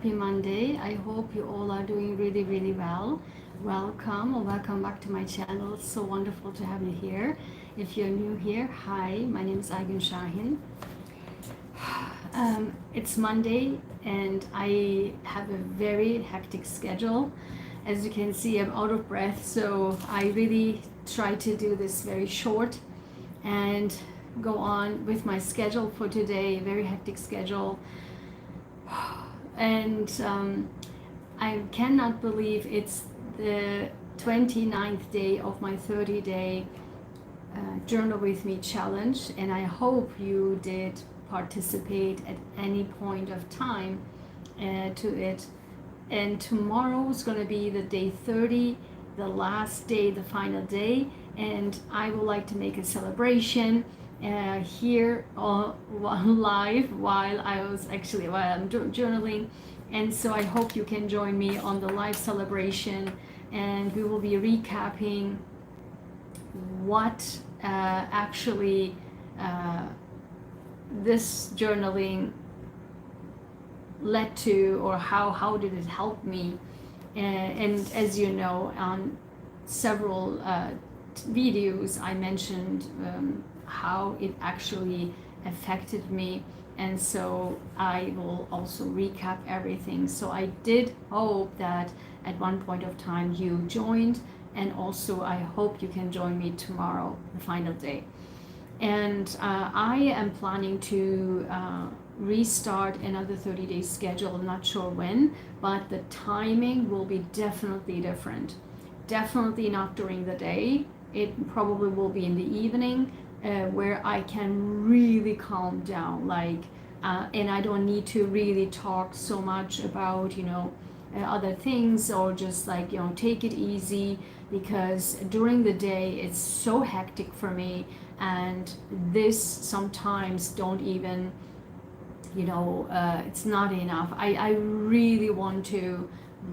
happy Monday. I hope you all are doing really, really well. Welcome or welcome back to my channel. It's so wonderful to have you here. If you're new here, hi, my name is Ayguen Sahin. It's Monday and I have a very hectic schedule. As you can see, I'm out of breath, so I really try to do this very short and go on with my schedule for today, a very hectic schedule. And I cannot believe it's the 29th day of my 30-day Journal With Me challenge, and I hope you did participate at any point of time to it. And tomorrow is going to be the day 30, the last day, the final day, and I would like to make a celebration here live while I'm journaling. And so I hope you can join me on the live celebration, and we will be recapping what actually this journaling led to, or how did it help me. And as you know, on several videos I mentioned how it actually affected me, and so I will also recap everything. So I did hope that at one point of time you joined, and also I hope you can join me tomorrow, the final day. And I am planning to restart another 30-day schedule. I'm not sure when, but the timing will be definitely different. Definitely not during the day. It probably will be in the evening, where I can really calm down, and I don't need to really talk so much about other things, or just take it easy, because during the day it's so hectic for me, and this sometimes don't even it's not enough. I really want to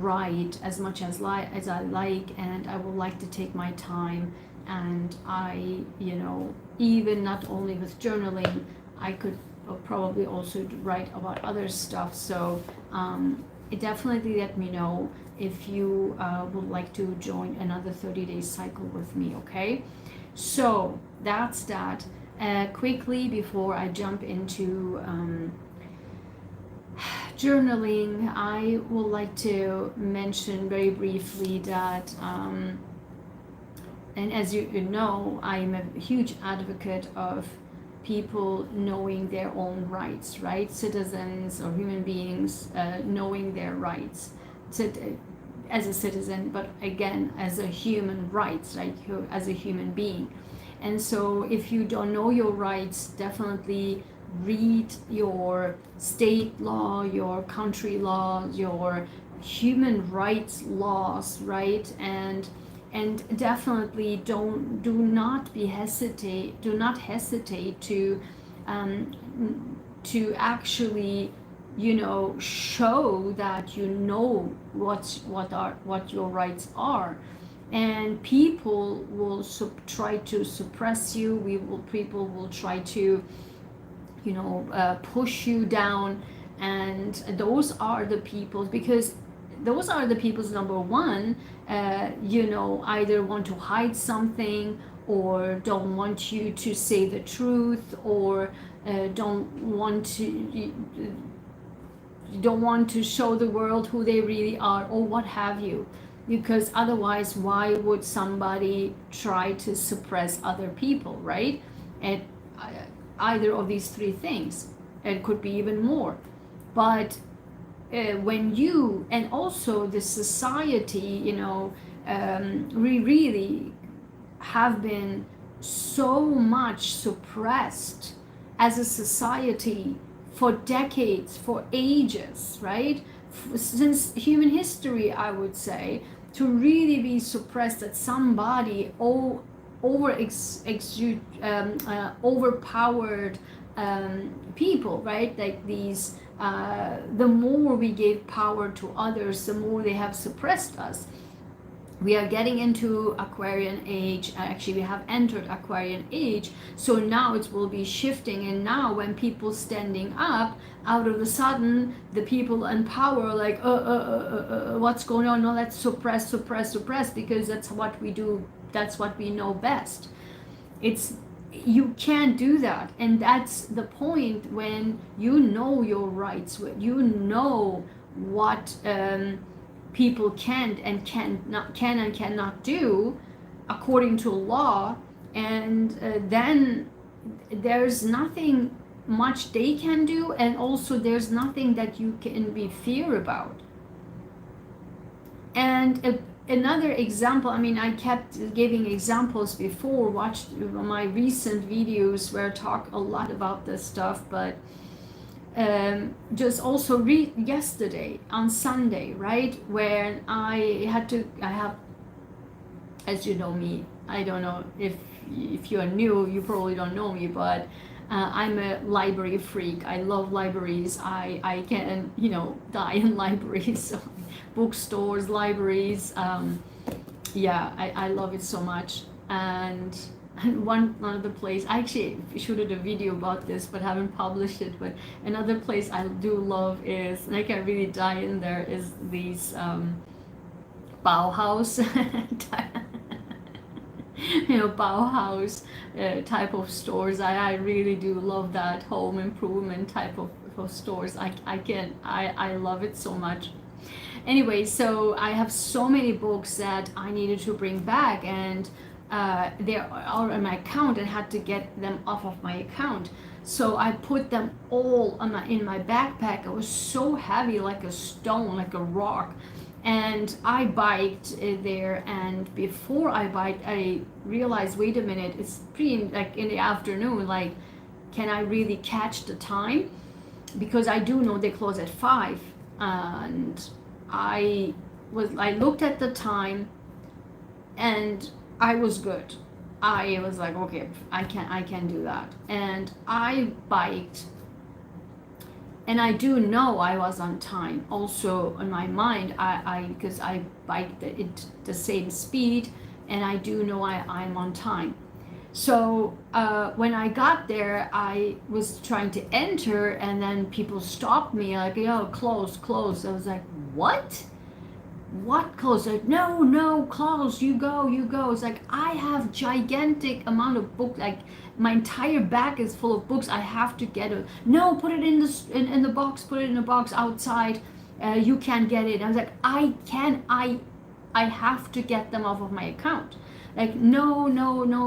write as much as I like, and I would like to take my time. And I even not only with journaling, I could probably also write about other stuff. So definitely let me know if you would like to join another 30-day cycle with me. Okay, so that's that. Quickly, before I jump into journaling, I would like to mention very briefly that and as you know, I'm a huge advocate of people knowing their own rights, right? Citizens or human beings knowing their rights as a citizen, but again, as a human rights, right? As a human being. And so if you don't know your rights, definitely read your state law, your country law, your human rights laws, right? And definitely do not hesitate to actually show that what your rights are. And people will try to suppress you. People will try to push you down, and those are the people, number one, either want to hide something, or don't want you to say the truth, or don't want to show the world who they really are, or what have you. Because otherwise, why would somebody try to suppress other people, right? And either of these three things, it could be even more. But when you, and also the society, we really have been so much suppressed as a society for decades, for ages, right? Since human history, I would say, to really be suppressed, that somebody overpowered people, right? Like these, the more we gave power to others, the more they have suppressed us. we are getting into Aquarian age. Actually, we have entered Aquarian age. So now it will be shifting. And now when people standing up, out of the sudden, the people in power like, what's going on? No, let's suppress, because that's what we do. That's what we know best. You can't do that. And that's the point when you know your rights, you know what people can and cannot do according to law, and then there's nothing much they can do, and also there's nothing that you can be fear about. And another example, I mean, I kept giving examples before. Watch my recent videos where I talk a lot about this stuff, but just also read yesterday on Sunday, right, where I have, as you know me, I don't know if you are new, you probably don't know me, but I'm a library freak. I love libraries. I can, die in libraries, so bookstores, libraries. Yeah, I love it so much. And one other place, I actually shooted a video about this but haven't published it, but another place I do love is, and I can really die in there, is these Bauhaus Bauhaus type of stores. I really do love that home improvement type of stores. I love it so much. Anyway, so I have so many books that I needed to bring back, and they are on my account and had to get them off of my account. So I put them all in my backpack. It was so heavy, like a stone, like a rock. And I biked there, and before I biked, I realized, wait a minute, it's pretty like in the afternoon, like, can I really catch the time? Because I do know they close at 5, and I looked at the time, and I was good. I was like, okay, I can do that. And I biked, and I do know I was on time. Also in my mind, because I biked it the same speed, and I do know I'm on time. So when I got there, I was trying to enter, and then people stopped me like, yo, close. I was like, what close? Like, no, close, you go. It's like, I have gigantic amount of books, like my entire bag is full of books. I have to get it. No, put it in the box, put it in a box outside. You can't get it. I was like, I have to get them off of my account. Like, no,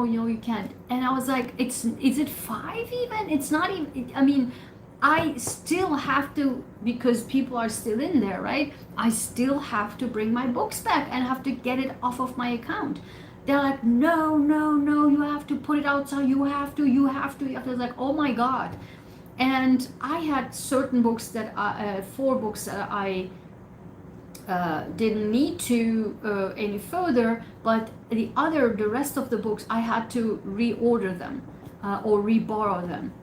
you can't. And I was like, is it 5 even? It's not even, I mean, I still have to, because people are still in there, right? I still have to bring my books back and have to get it off of my account. They're like, no, you have to put it outside. You have to. I was like, oh my God. And I had certain books that 4 books that I didn't need to any further, but the rest of the books I had to reorder them or reborrow them.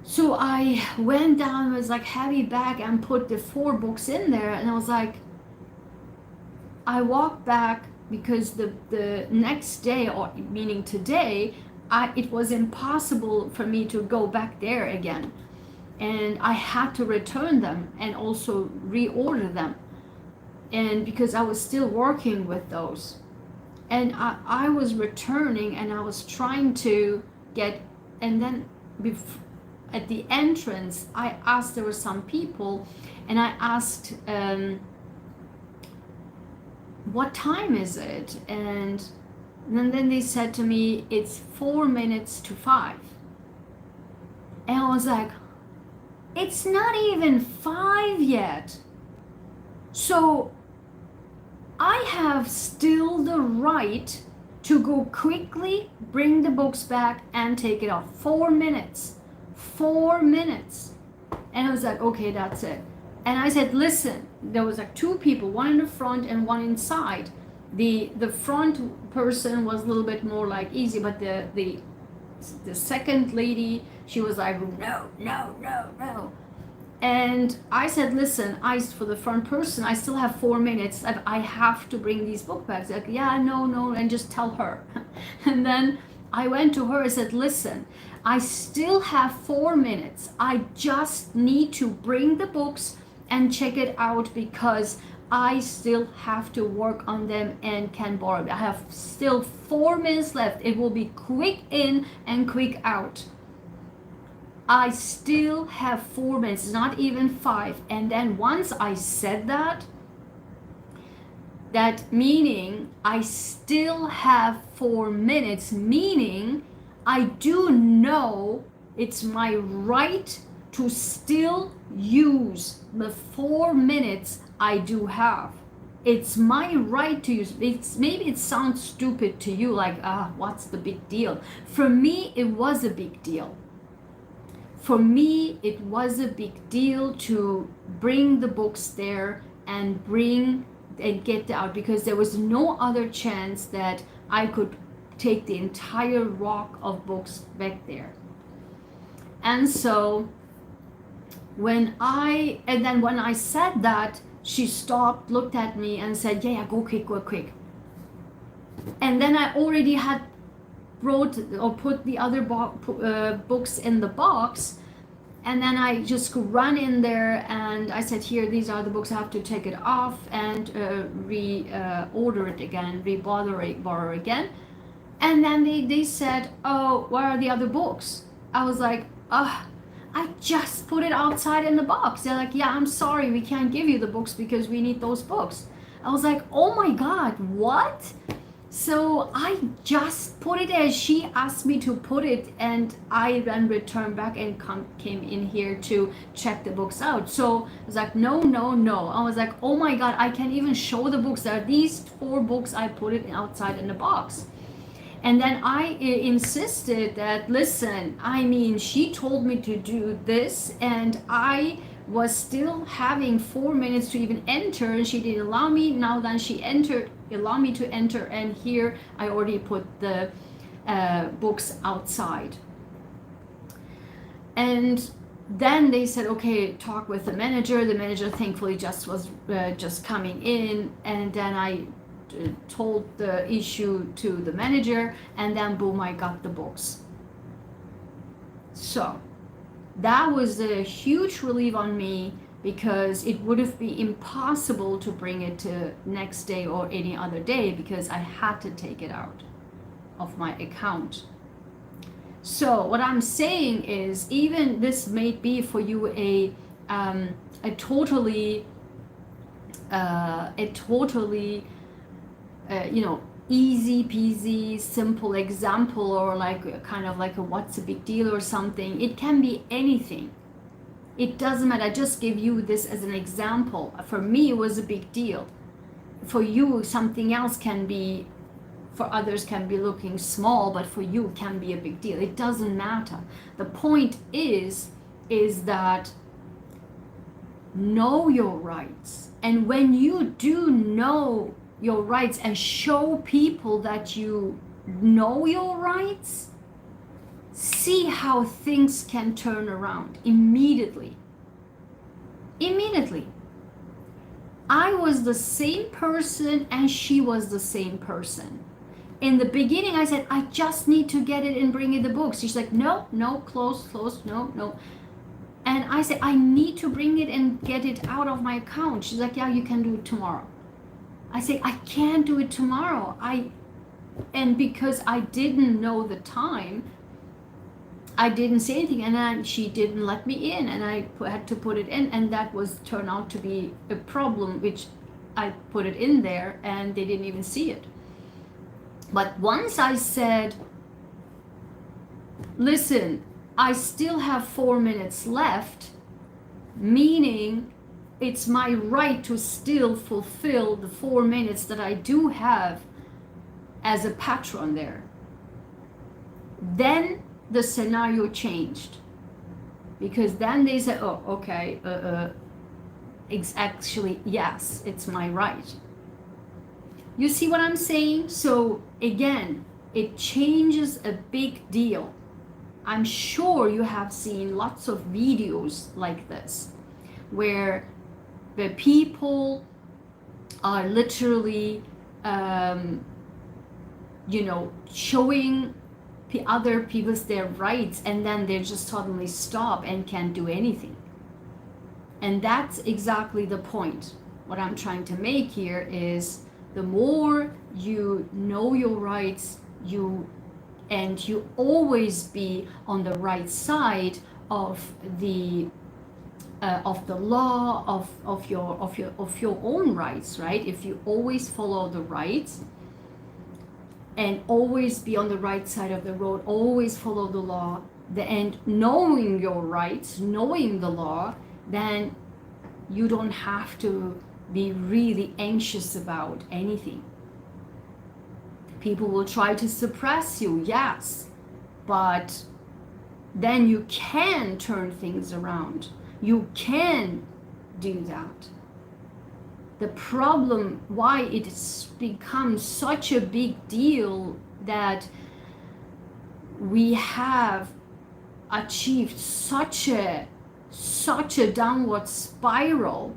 So I went down with like heavy bag and put the 4 books in there, and I was like, I walked back because the next day, or meaning today, it was impossible for me to go back there again, and I had to return them and also reorder them, and because I was still working with those, and I was returning, and I was trying to get, and then at the entrance I asked, there were some people, and I asked, what time is it? And then they said to me, it's 4 minutes to 5. And I was like, it's not even 5 yet. So I have still the right to go quickly, bring the books back, and take it off. 4 minutes. 4 minutes. And I was like, okay, that's it. And I said, listen, there was like 2 people, one in the front and one inside. The front person was a little bit more like easy, but the second lady, she was like, no. And I said, listen, for the front person, I still have 4 minutes. I have to bring these book bags. Like, yeah, no, and just tell her. And then I went to her and said, listen, I still have 4 minutes. I just need to bring the books and check it out because I still have to work on them and can borrow it. I have still 4 minutes left. It will be quick in and quick out. I still have 4 minutes, not even 5. And then once I said that meaning I still have 4 minutes, meaning I do know it's my right to still use the 4 minutes I do have. It's my right to use. Maybe it sounds stupid to you, like, what's the big deal? For me, it was a big deal. For me, it was a big deal to bring the books there and get out, because there was no other chance that I could take the entire rock of books back there. And so when I said that, she stopped, looked at me and said, yeah, go quick. And then I already had wrote or put the other books in the box, and then I just ran in there and I said, here, these are the books. I have to take it off and order it again, borrow again. And then they said, oh, where are the other books? I was like, I just put it outside in the box. They're like, yeah, I'm sorry, we can't give you the books because we need those books. I was like, oh my God, what? So I just put it as she asked me to put it, and I then returned back and came in here to check the books out. So I was like, no. I was like, oh my God, I can't even show the books. There are these 4 books, I put it outside in the box. And then I insisted that, listen, I mean, she told me to do this, and I was still having 4 minutes to even enter, and she didn't allow me. Now then she allowed me to enter, and here I already put the books outside. And then they said, okay, talk with the manager. The manager thankfully was just coming in, and then I told the issue to the manager, and then boom, I got the books. So that was a huge relief on me, because it would have been impossible to bring it to next day or any other day, because I had to take it out of my account. So what I'm saying is, even this may be for you a totally easy peasy simple example, or like kind of like a what's a big deal or something. It can be anything. It doesn't matter. I just give you this as an example. For me, it was a big deal. For you, something else can be, for others can be looking small, but for you can be a big deal. It doesn't matter. The point is that know your rights. And when you do know your rights and show people that you know your rights, see how things can turn around immediately. I was the same person and she was the same person. In the beginning I said, I just need to get it and bring you the books. She's like, no, close, no. And I said, I need to bring it and get it out of my account. She's like, yeah, you can do it tomorrow. I say, I can't do it tomorrow. And because I didn't know the time, I didn't say anything, and then she didn't let me in, and I had to put it in, and that turned out to be a problem, which I put it in there and they didn't even see it. But once I said, listen, I still have 4 minutes left, meaning it's my right to still fulfill the 4 minutes that I do have as a patron there. Then the scenario changed, because then they said, oh, okay, it's actually, yes, it's my right. You see what I'm saying? So again, it changes a big deal. I'm sure you have seen lots of videos like this. where the people are literally, showing other people's their rights, and then they just suddenly stop and can't do anything. And that's exactly the point. What I'm trying to make here is, the more you know your rights, you always be on the right side of the law, of your own rights, right? If you always follow the rights and always be on the right side of the road, always follow the law, and knowing your rights, knowing the law, then you don't have to be really anxious about anything. People will try to suppress you, yes, but then you can turn things around. You can do that. The problem, why it's become such a big deal that we have achieved such a downward spiral,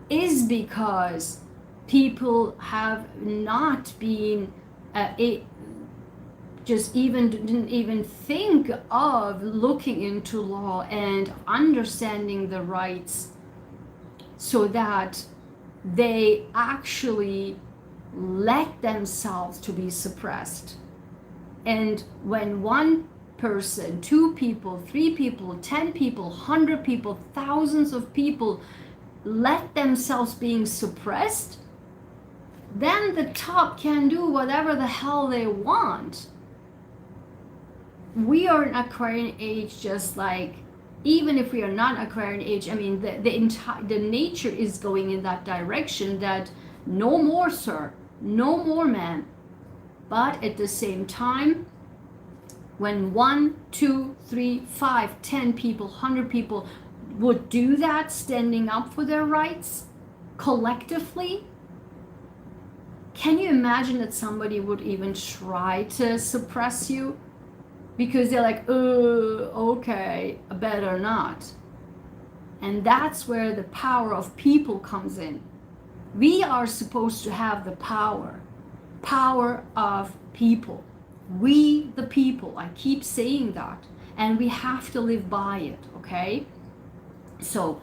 is because people have not been didn't even think of looking into law and understanding the rights, so that they actually let themselves to be suppressed. And when one person, 2 people, 3 people, 10 people, 100 people, thousands of people let themselves being suppressed, then the top can do whatever the hell they want. We are an Aquarian age, just like, even if we are not Aquarian age, I mean, the nature is going in that direction, that no more, sir, no more, man. But at the same time, when 1, 2, 3, 5, 10 people, 100 people would do that, standing up for their rights collectively, can you imagine that somebody would even try to suppress you? Because they're like, okay, better not. And that's where the power of people comes in. We are supposed to have the power of people. We, the people, I keep saying that, and we have to live by it, okay? So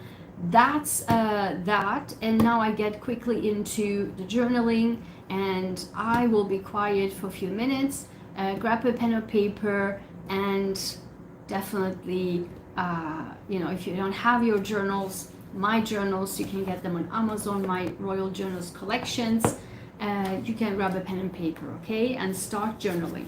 that's that, and now I get quickly into the journaling, and I will be quiet for a few minutes. Grab a pen or paper, and definitely, if you don't have your journals, my journals, you can get them on Amazon, my Royal Journals collections. You can grab a pen and paper, okay, and start journaling.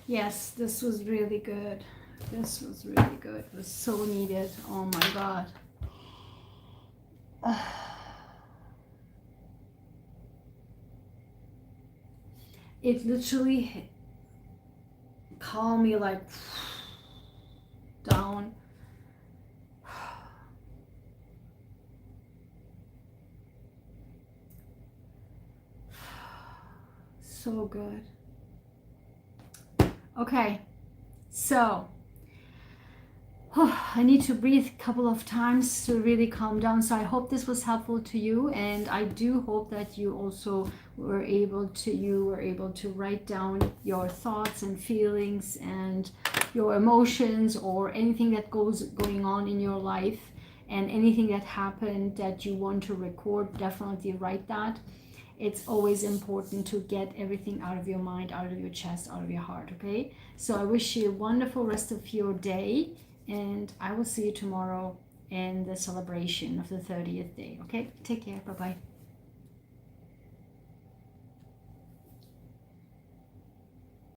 Yes, this was really good. This was really good. It was so needed. Oh my God. It literally calmed me like down. So good. Okay, so I need to breathe a couple of times to really calm down. So I hope this was helpful to you, and I do hope that you also were able to write down your thoughts and feelings and your emotions, or anything that going on in your life, and anything that happened that you want to record. Definitely write that. It's always important to get everything out of your mind, out of your chest, out of your heart. Okay, so I wish you a wonderful rest of your day, and I will see you tomorrow in the celebration of the 30th day. Okay, take care. Bye bye.